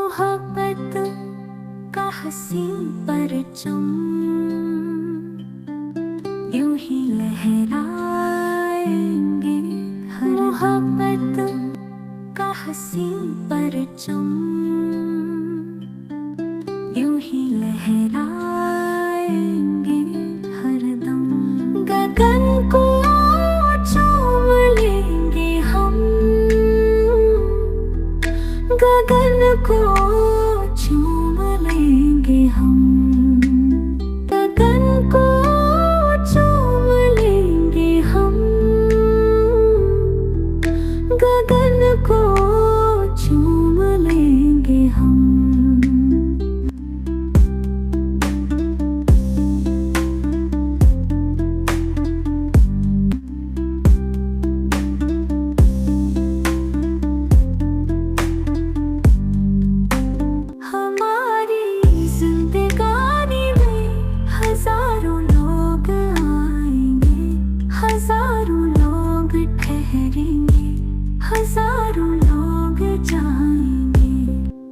मोहब्बत का हसी परचम यूं ही लहराएंगे हर मोहब्बत का हसी परचम यूं ही लहराएंगे हरदम। गगन को चूम लेंगे हम, गगन को चूम लेंगे हम, गगन को चूम लेंगे हम, गगन को चूम लेंगे हम। हजारों लोग जाएंगे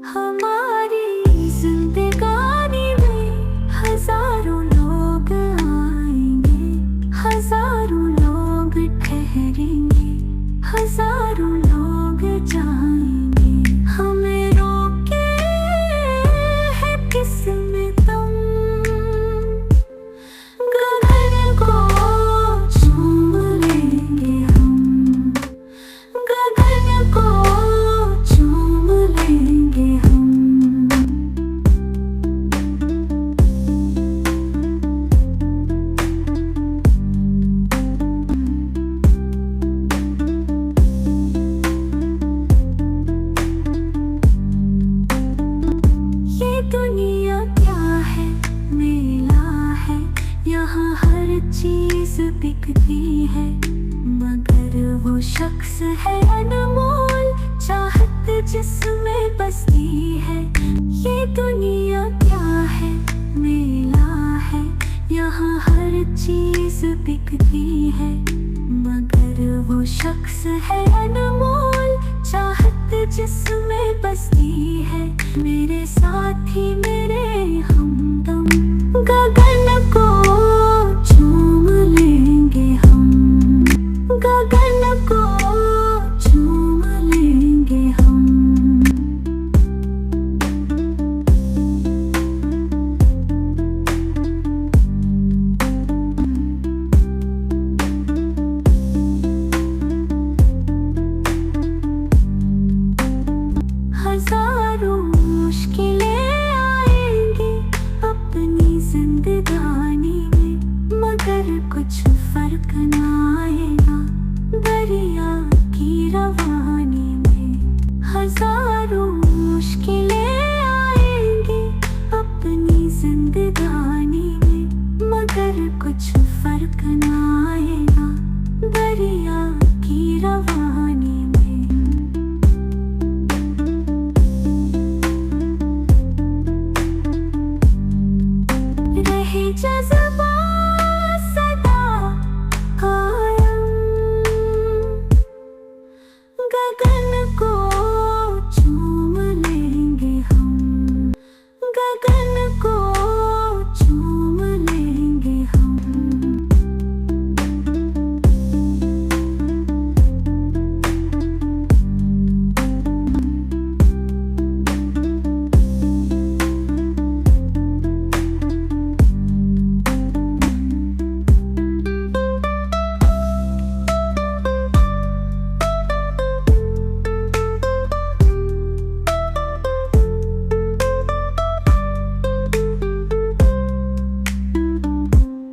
हमारी जिंदगानी में, हजारों लोग आएंगे, हजारों लोग ठहरेंगे, हजारों लोग जाएंगे। हमें रोके है किसमें तुम, गगन को चूम लेंगे हम, गगन को चूम लेंगे हम। ये दुनिया क्या है, मेला है, यहाँ हर चीज बिकती है, मगर वो शख्स है अनमोल, चाहत जिसमें बसती है। ये दुनिया क्या है, मेला है, यहाँ हर चीज बिकती है, मगर वो शख्स है अनमोल, चाहत जिसमें बसती है। मेरे साथी मेरे हमदम, गगन को चूम लेंगे हम, गगन को चूम लेंगे हम। हजारों मुश्किलें आएंगी अपनी जिंदगानी में, मगर कुछ फर्क ना आएगा दरिया की रवानी में। हजारों मुश्किलें आएंगी अपनी जिंदगानी में, मगर कुछ फर्क ना आएगा दरिया की रवानी में। रहे जज़्बा सदा कायम, गगन को चूम लेंगे हम, गगन को चूम लेंगे हम।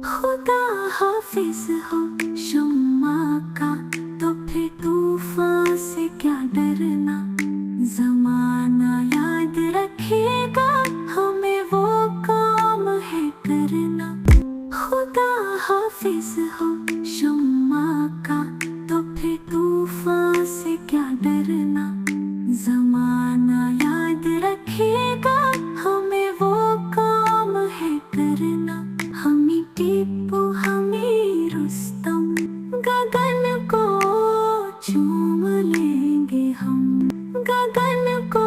खुदा हाफिज हो शम्मा का, तो फिर तूफान से क्या डरना, ज़माना याद रखेगा हमें वो काम है करना। खुदा हाफिज हो शम्मा का, तो फिर तूफान से क्या डरना, ज़माना याद रखेगा हमें वो काम है करना। हमें टीपू हमें रुस्तम, गगन को चूम लेंगे हम, गगन को